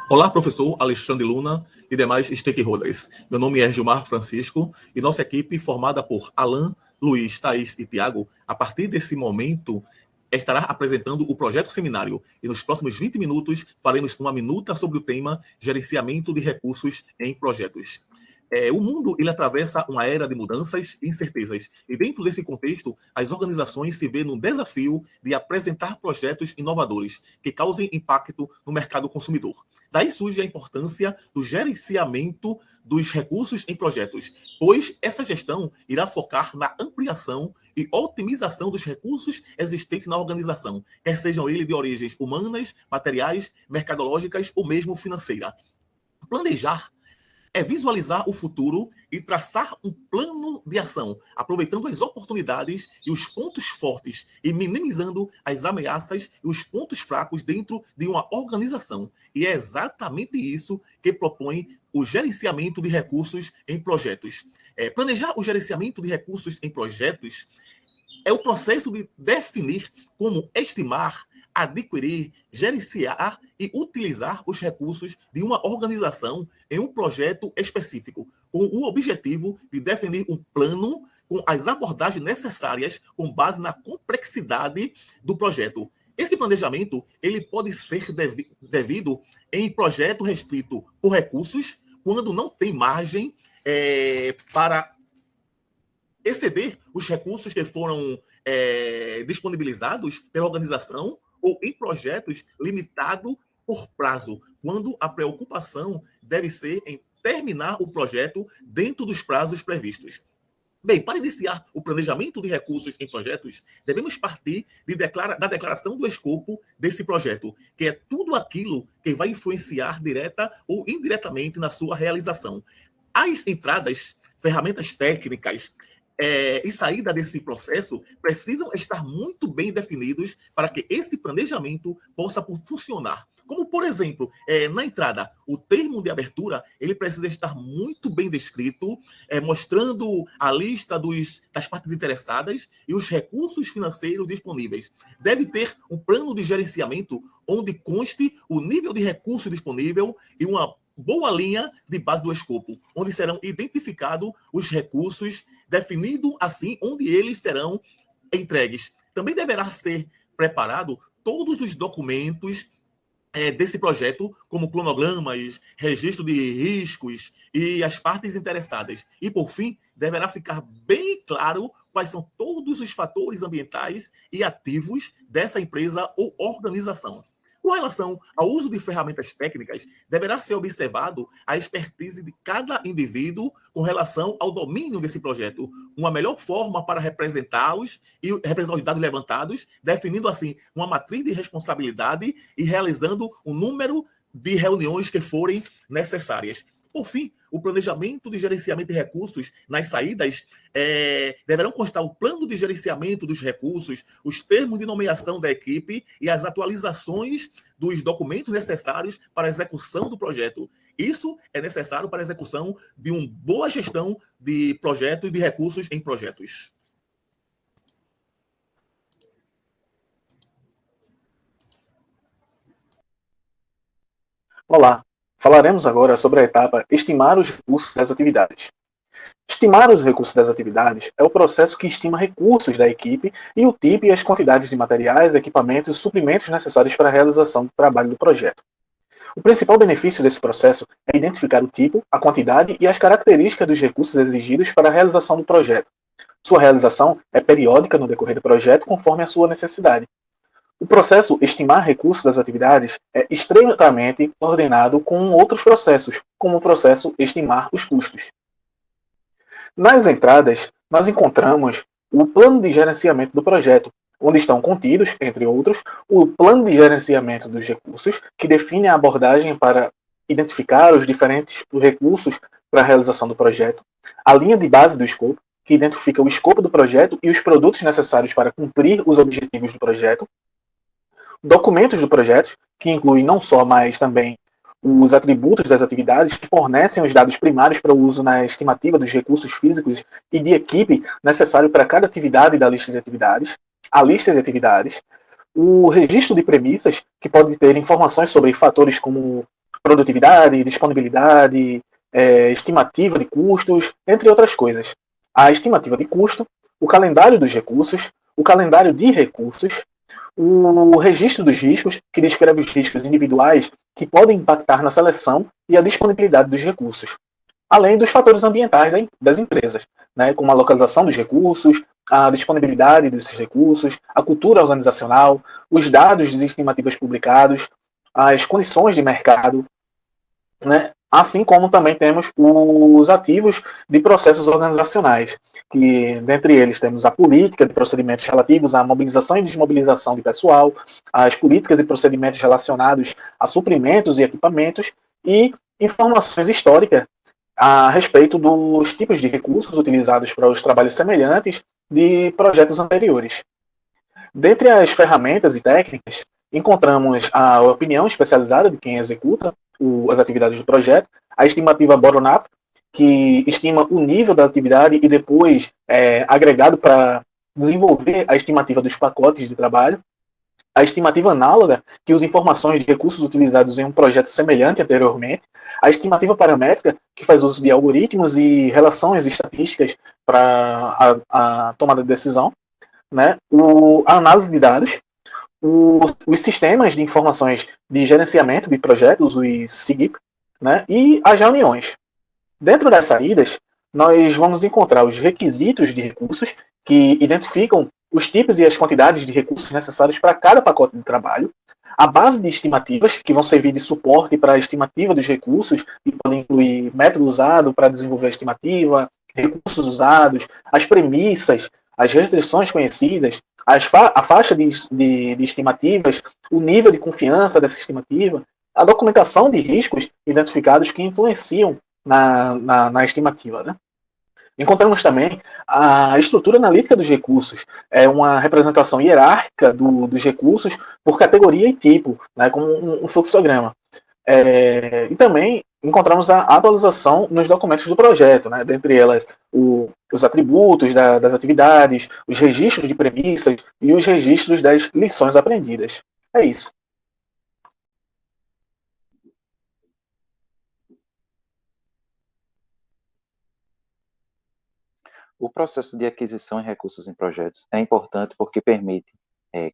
Olá, professor Alexandre Luna e demais stakeholders. Meu nome é Gilmar Francisco e nossa equipe, formada por Alan, Luiz, Thaís e Tiago, a partir desse momento, estará apresentando o projeto seminário e nos próximos 20 minutos faremos uma minuta sobre o tema gerenciamento de recursos em projetos. O mundo ele atravessa uma era de mudanças e incertezas. E dentro desse contexto, as organizações se vêem no desafio de apresentar projetos inovadores que causem impacto no mercado consumidor. Daí surge a importância do gerenciamento dos recursos em projetos, pois essa gestão irá focar na ampliação e otimização dos recursos existentes na organização, quer sejam eles de origens humanas, materiais, mercadológicas ou mesmo financeira. Planejar é visualizar o futuro e traçar um plano de ação, aproveitando as oportunidades e os pontos fortes e minimizando as ameaças e os pontos fracos dentro de uma organização. E é exatamente isso que propõe o gerenciamento de recursos em projetos. Planejar o gerenciamento de recursos em projetos é o processo de definir como estimar, adquirir, gerenciar e utilizar os recursos de uma organização em um projeto específico, com o objetivo de definir um plano com as abordagens necessárias com base na complexidade do projeto. Esse planejamento ele pode ser devido em projeto restrito por recursos, quando não tem margem para exceder os recursos que foram disponibilizados pela organização, ou em projetos limitados por prazo, quando a preocupação deve ser em terminar o projeto dentro dos prazos previstos. Bem, para iniciar o planejamento de recursos em projetos, devemos partir da declaração do escopo desse projeto, que é tudo aquilo que vai influenciar direta ou indiretamente na sua realização. As entradas, ferramentas técnicas, e saída desse processo precisam estar muito bem definidos para que esse planejamento possa funcionar. Como, por exemplo, na entrada, o termo de abertura ele precisa estar muito bem descrito, mostrando a lista das partes interessadas e os recursos financeiros disponíveis. Deve ter um plano de gerenciamento onde conste o nível de recurso disponível e uma boa linha de base do escopo, onde serão identificados os recursos, definido assim onde eles serão entregues. Também deverá ser preparado todos os documentos desse projeto, como cronogramas, registro de riscos e as partes interessadas. E, por fim, deverá ficar bem claro quais são todos os fatores ambientais e ativos dessa empresa ou organização. Com relação ao uso de ferramentas técnicas, deverá ser observado a expertise de cada indivíduo com relação ao domínio desse projeto, uma melhor forma para representá-los e representar os dados levantados, definindo assim uma matriz de responsabilidade e realizando o número de reuniões que forem necessárias. Por fim, o planejamento de gerenciamento de recursos nas saídas deverão constar o plano de gerenciamento dos recursos, os termos de nomeação da equipe e as atualizações dos documentos necessários para a execução do projeto. Isso é necessário para a execução de uma boa gestão de projetos e de recursos em projetos. Olá, falaremos agora sobre a etapa estimar os recursos das atividades. Estimar os recursos das atividades é o processo que estima recursos da equipe e o tipo e as quantidades de materiais, equipamentos e suprimentos necessários para a realização do trabalho do projeto. O principal benefício desse processo é identificar o tipo, a quantidade e as características dos recursos exigidos para a realização do projeto. Sua realização é periódica no decorrer do projeto conforme a sua necessidade. O processo estimar recursos das atividades é estreitamente coordenado com outros processos, como o processo estimar os custos. Nas entradas, nós encontramos o plano de gerenciamento do projeto, onde estão contidos, entre outros, o plano de gerenciamento dos recursos, que define a abordagem para identificar os diferentes recursos para a realização do projeto, a linha de base do escopo, que identifica o escopo do projeto e os produtos necessários para cumprir os objetivos do projeto, documentos do projeto, que incluem não só, mas também os atributos das atividades que fornecem os dados primários para o uso na estimativa dos recursos físicos e de equipe necessário para cada atividade da lista de atividades, a lista de atividades, o registro de premissas, que pode ter informações sobre fatores como produtividade, disponibilidade, estimativa de custos, entre outras coisas. A estimativa de custo, o calendário dos recursos, o calendário de recursos, o registro dos riscos, que descreve os riscos individuais que podem impactar na seleção e a disponibilidade dos recursos, além dos fatores ambientais das empresas, né, como a localização dos recursos, a disponibilidade desses recursos, a cultura organizacional, os dados de estimativas publicados, as condições de mercado, né, assim como também temos os ativos de processos organizacionais, que dentre eles temos a política de procedimentos relativos à mobilização e desmobilização de pessoal, as políticas e procedimentos relacionados a suprimentos e equipamentos e informações históricas a respeito dos tipos de recursos utilizados para os trabalhos semelhantes de projetos anteriores. Dentre as ferramentas e técnicas, encontramos a opinião especializada de quem executa as atividades do projeto, a estimativa bottom-up, que estima o nível da atividade e depois é agregado para desenvolver a estimativa dos pacotes de trabalho, a estimativa análoga, que usa informações de recursos utilizados em um projeto semelhante anteriormente, a estimativa paramétrica, que faz uso de algoritmos e relações estatísticas para a tomada de decisão, né? A análise de dados, os sistemas de informações de gerenciamento de projetos, os SIGIP, né? E as reuniões. Dentro das saídas, nós vamos encontrar os requisitos de recursos, que identificam os tipos e as quantidades de recursos necessários para cada pacote de trabalho, a base de estimativas, que vão servir de suporte para a estimativa dos recursos, e podem incluir método usado para desenvolver a estimativa, recursos usados, as premissas, as restrições conhecidas, a faixa de estimativas, o nível de confiança dessa estimativa, a documentação de riscos identificados que influenciam na estimativa, né? Encontramos também a estrutura analítica dos recursos, é uma representação hierárquica dos recursos por categoria e tipo, né, como um fluxograma. E também encontramos a atualização nos documentos do projeto, né, dentre elas os atributos das atividades, os registros de premissas e os registros das lições aprendidas. É isso. O processo de aquisição de recursos em projetos é importante porque permite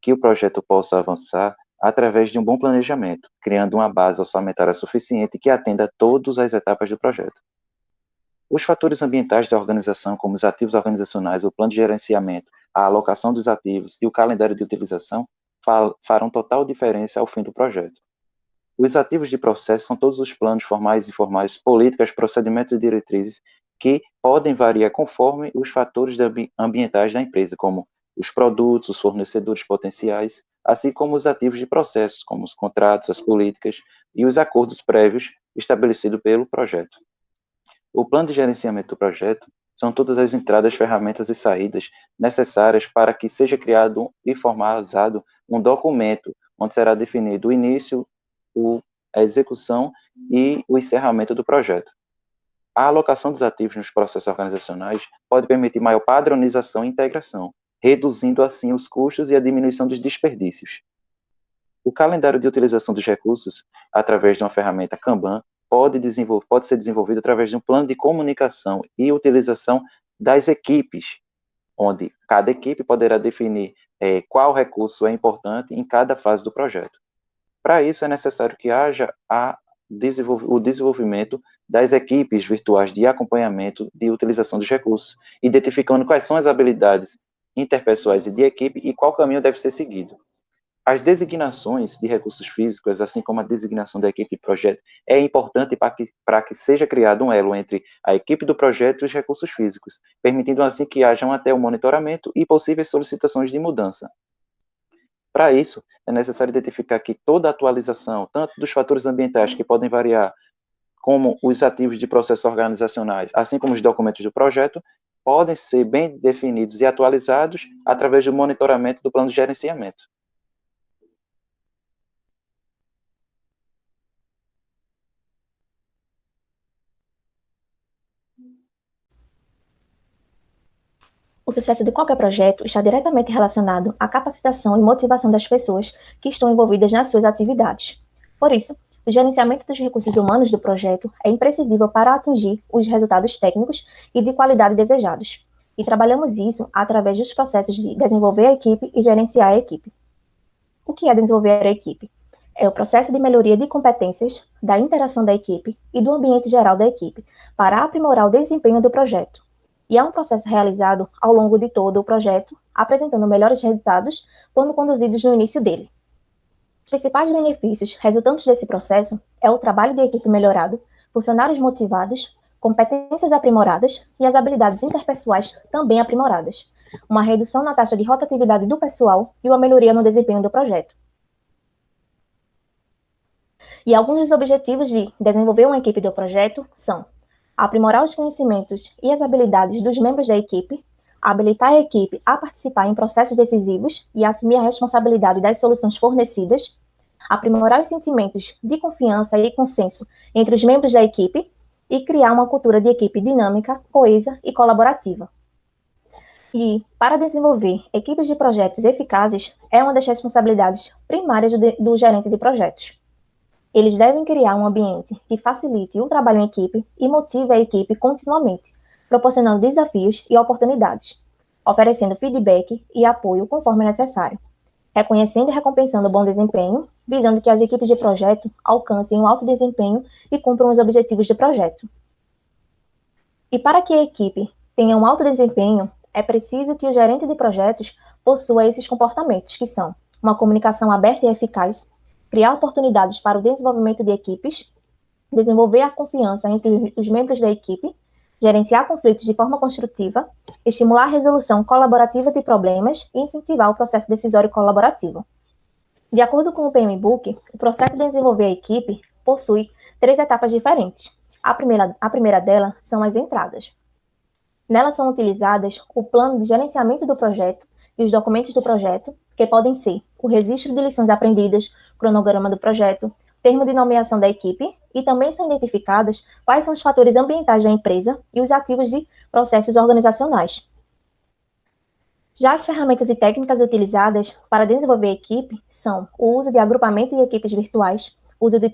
que o projeto possa avançar através de um bom planejamento, criando uma base orçamentária suficiente que atenda a todas as etapas do projeto. Os fatores ambientais da organização, como os ativos organizacionais, o plano de gerenciamento, a alocação dos ativos e o calendário de utilização, farão total diferença ao fim do projeto. Os ativos de processo são todos os planos formais e informais, políticas, procedimentos e diretrizes que podem variar conforme os fatores ambientais da empresa, como os produtos, os fornecedores potenciais, assim como os ativos de processos, como os contratos, as políticas e os acordos prévios estabelecidos pelo projeto. O plano de gerenciamento do projeto são todas as entradas, ferramentas e saídas necessárias para que seja criado e formalizado um documento onde será definido o início, a execução e o encerramento do projeto. A alocação dos ativos nos processos organizacionais pode permitir maior padronização e integração, reduzindo assim os custos e a diminuição dos desperdícios. O calendário de utilização dos recursos, através de uma ferramenta Kanban, pode ser desenvolvido através de um plano de comunicação e utilização das equipes, onde cada equipe poderá definir qual recurso é importante em cada fase do projeto. Para isso, é necessário que haja o desenvolvimento das equipes virtuais de acompanhamento de utilização dos recursos, identificando quais são as habilidades interpessoais e de equipe e qual caminho deve ser seguido. As designações de recursos físicos, assim como a designação da equipe de projeto, é importante para que seja criado um elo entre a equipe do projeto e os recursos físicos, permitindo assim que hajam até o monitoramento e possíveis solicitações de mudança. Para isso, é necessário identificar que toda atualização, tanto dos fatores ambientais que podem variar, como os ativos de processos organizacionais, assim como os documentos do projeto, podem ser bem definidos e atualizados através do monitoramento do plano de gerenciamento. O sucesso de qualquer projeto está diretamente relacionado à capacitação e motivação das pessoas que estão envolvidas nas suas atividades. Por isso, O gerenciamento dos recursos humanos do projeto é imprescindível para atingir os resultados técnicos e de qualidade desejados. E trabalhamos isso através dos processos de desenvolver a equipe e gerenciar a equipe. O que é desenvolver a equipe? É o processo de melhoria de competências, da interação da equipe e do ambiente geral da equipe, para aprimorar o desempenho do projeto. E é um processo realizado ao longo de todo o projeto, apresentando melhores resultados quando conduzidos no início dele. Os principais benefícios resultantes desse processo é o trabalho de equipe melhorado, funcionários motivados, competências aprimoradas e as habilidades interpessoais também aprimoradas, uma redução na taxa de rotatividade do pessoal e uma melhoria no desempenho do projeto. E alguns dos objetivos de desenvolver uma equipe do projeto são aprimorar os conhecimentos e as habilidades dos membros da equipe, habilitar a equipe a participar em processos decisivos e assumir a responsabilidade das soluções fornecidas, aprimorar os sentimentos de confiança e consenso entre os membros da equipe e criar uma cultura de equipe dinâmica, coesa e colaborativa. E, para desenvolver equipes de projetos eficazes, é uma das responsabilidades primárias do gerente de projetos. Eles devem criar um ambiente que facilite o trabalho em equipe e motive a equipe continuamente, proporcionando desafios e oportunidades, oferecendo feedback e apoio conforme necessário, reconhecendo e recompensando o bom desempenho, visando que as equipes de projeto alcancem um alto desempenho e cumpram os objetivos do projeto. E para que a equipe tenha um alto desempenho, é preciso que o gerente de projetos possua esses comportamentos, que são uma comunicação aberta e eficaz, criar oportunidades para o desenvolvimento de equipes, desenvolver a confiança entre os membros da equipe, gerenciar conflitos de forma construtiva, estimular a resolução colaborativa de problemas e incentivar o processo decisório colaborativo. De acordo com o PMBOK, o processo de desenvolver a equipe possui 3 etapas diferentes. A primeira delas são as entradas. Nelas são utilizadas o plano de gerenciamento do projeto e os documentos do projeto, que podem ser o registro de lições aprendidas, cronograma do projeto, termo de nomeação da equipe, e também são identificadas quais são os fatores ambientais da empresa e os ativos de processos organizacionais. Já as ferramentas e técnicas utilizadas para desenvolver a equipe são o uso de agrupamento de equipes virtuais, uso de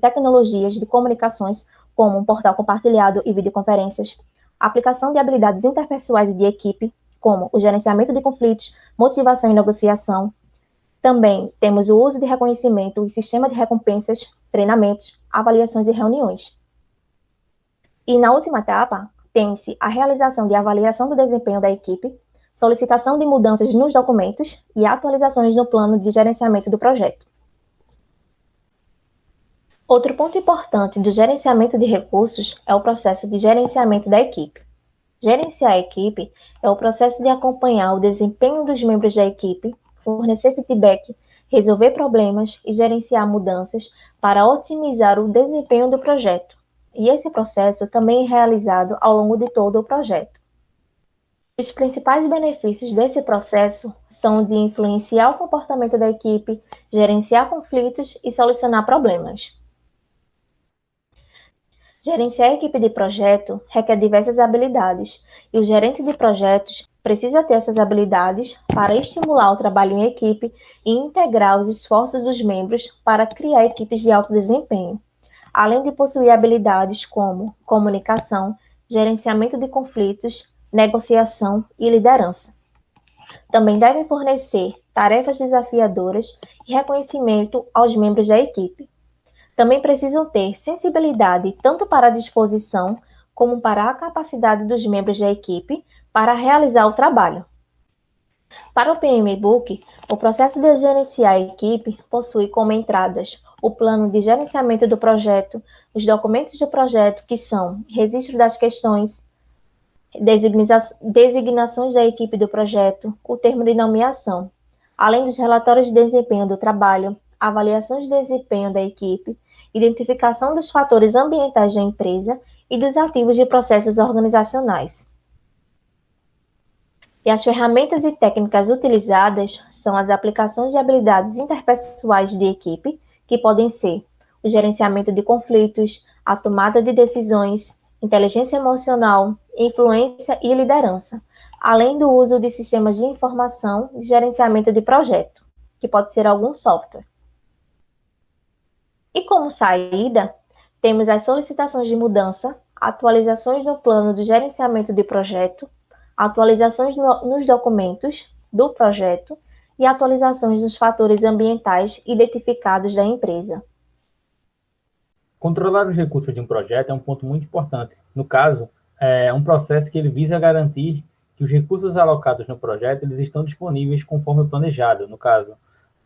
tecnologias de comunicações, como um portal compartilhado e videoconferências, aplicação de habilidades interpessoais e de equipe, como o gerenciamento de conflitos, motivação e negociação. Também temos o uso de reconhecimento e sistema de recompensas, treinamentos, avaliações e reuniões. E na última etapa, tem-se a realização de avaliação do desempenho da equipe, solicitação de mudanças nos documentos e atualizações no plano de gerenciamento do projeto. Outro ponto importante do gerenciamento de recursos é o processo de gerenciamento da equipe. Gerenciar a equipe é o processo de acompanhar o desempenho dos membros da equipe, fornecer feedback, resolver problemas e gerenciar mudanças para otimizar o desempenho do projeto. E esse processo também é realizado ao longo de todo o projeto. Os principais benefícios desse processo são de influenciar o comportamento da equipe, gerenciar conflitos e solucionar problemas. Gerenciar a equipe de projeto requer diversas habilidades, e o gerente de projetos precisa ter essas habilidades para estimular o trabalho em equipe e integrar os esforços dos membros para criar equipes de alto desempenho, além de possuir habilidades como comunicação, gerenciamento de conflitos, negociação e liderança. Também devem fornecer tarefas desafiadoras e reconhecimento aos membros da equipe. Também precisam ter sensibilidade tanto para a disposição como para a capacidade dos membros da equipe para realizar o trabalho. Para o PMBOK, o processo de gerenciar a equipe possui como entradas o plano de gerenciamento do projeto, os documentos do projeto, que são registro das questões, designações da equipe do projeto, o termo de nomeação, além dos relatórios de desempenho do trabalho, avaliações de desempenho da equipe, identificação dos fatores ambientais da empresa e dos ativos de processos organizacionais. E as ferramentas e técnicas utilizadas são as aplicações de habilidades interpessoais de equipe, que podem ser o gerenciamento de conflitos, a tomada de decisões, inteligência emocional, influência e liderança, além do uso de sistemas de informação de gerenciamento de projeto, que pode ser algum software. E como saída, temos as solicitações de mudança, atualizações no plano de gerenciamento de projeto, atualizações nos documentos do projeto e atualizações nos fatores ambientais identificados da empresa. Controlar os recursos de um projeto é um ponto muito importante. No caso, é um processo que ele visa garantir que os recursos alocados no projeto eles estão disponíveis conforme planejado, no caso,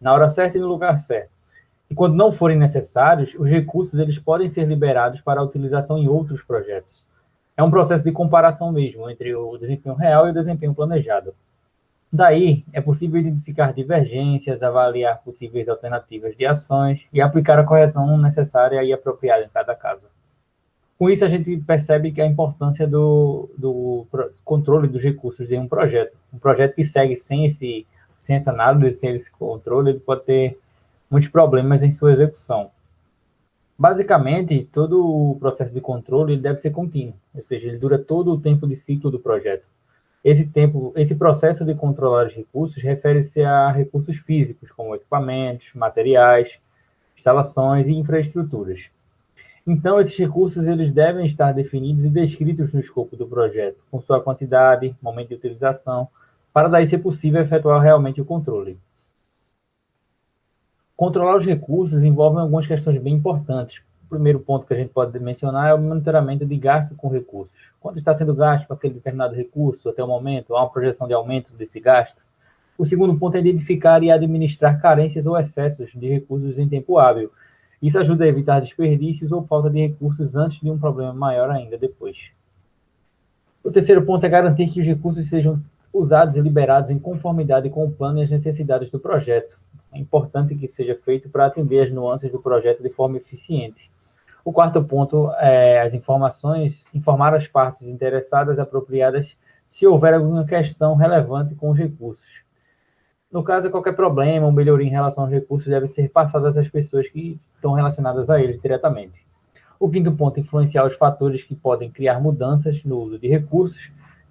na hora certa e no lugar certo. E quando não forem necessários, os recursos eles podem ser liberados para a utilização em outros projetos. É um processo de comparação mesmo entre o desempenho real e o desempenho planejado. Daí, é possível identificar divergências, avaliar possíveis alternativas de ações e aplicar a correção necessária e apropriada em cada caso. Com isso, a gente percebe que a importância do controle dos recursos de um projeto. Um projeto que segue sem essa análise, sem esse controle, ele pode ter muitos problemas em sua execução. Basicamente, todo o processo de controle ele deve ser contínuo, ou seja, ele dura todo o tempo de ciclo do projeto. Esse processo de controlar os recursos refere-se a recursos físicos, como equipamentos, materiais, instalações e infraestruturas. Então, esses recursos eles devem estar definidos e descritos no escopo do projeto, com sua quantidade, momento de utilização, para daí ser possível efetuar realmente o controle. Controlar os recursos envolve algumas questões bem importantes. O primeiro ponto que a gente pode mencionar é o monitoramento de gasto com recursos. Quanto está sendo gasto com aquele determinado recurso até o momento? Há uma projeção de aumento desse gasto? O segundo ponto é identificar e administrar carências ou excessos de recursos em tempo hábil. Isso ajuda a evitar desperdícios ou falta de recursos antes de um problema maior ainda depois. O terceiro ponto é garantir que os recursos sejam usados e liberados em conformidade com o plano e as necessidades do projeto. É importante que seja feito para atender as nuances do projeto de forma eficiente. O quarto ponto é informar as partes interessadas apropriadas se houver alguma questão relevante com os recursos. No caso, qualquer problema ou melhoria em relação aos recursos deve ser passadas às pessoas que estão relacionadas a eles diretamente. O quinto ponto é influenciar os fatores que podem criar mudanças no uso de recursos.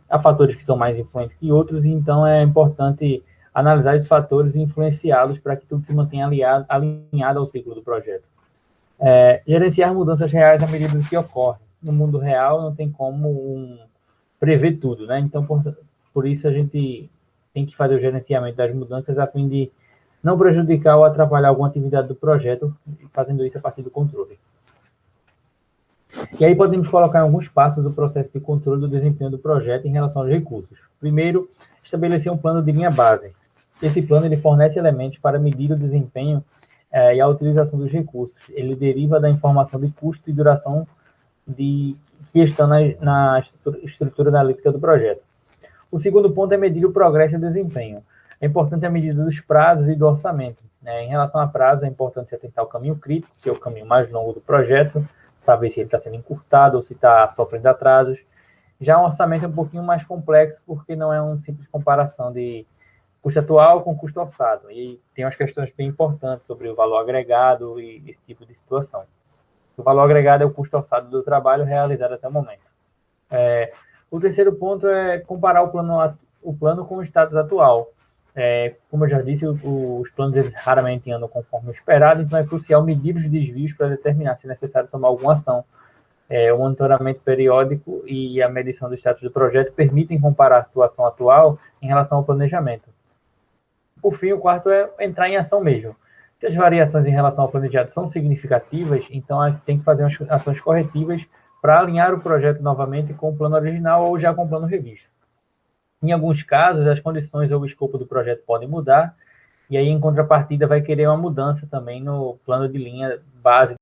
Há fatores que são mais influentes que outros, e então é importante analisar esses fatores e influenciá-los para que tudo se mantenha alinhado ao ciclo do projeto. Gerenciar mudanças reais à medida que ocorrem. No mundo real não tem como prever tudo, né? Então, por isso a gente tem que fazer o gerenciamento das mudanças a fim de não prejudicar ou atrapalhar alguma atividade do projeto, fazendo isso a partir do controle. E aí podemos colocar em alguns passos o processo de controle do desempenho do projeto em relação aos recursos. Primeiro, estabelecer um plano de linha base. Esse plano ele fornece elementos para medir o desempenho e a utilização dos recursos. Ele deriva da informação de custo e duração que estão na estrutura analítica do projeto. O segundo ponto é medir o progresso e o desempenho. É importante a medida dos prazos e do orçamento. Em relação a prazo, é importante se atentar ao caminho crítico, que é o caminho mais longo do projeto, para ver se ele está sendo encurtado ou se está sofrendo atrasos. Já o orçamento é um pouquinho mais complexo, porque não é uma simples comparação de custo atual com custo orçado. E tem umas questões bem importantes sobre o valor agregado e esse tipo de situação. O valor agregado é o custo orçado do trabalho realizado até o momento. O terceiro ponto é comparar o plano com o status atual. Como eu já disse, os planos eles raramente andam conforme o esperado, então é crucial medir os desvios para determinar se é necessário tomar alguma ação. O monitoramento periódico e a medição do status do projeto permitem comparar a situação atual em relação ao planejamento. Por fim, o quarto é entrar em ação mesmo. Se as variações em relação ao planejado são significativas, então a gente tem que fazer umas ações corretivas para alinhar o projeto novamente com o plano original ou já com o plano revisto. Em alguns casos, as condições ou o escopo do projeto podem mudar, e aí, em contrapartida, vai querer uma mudança também no plano de linha base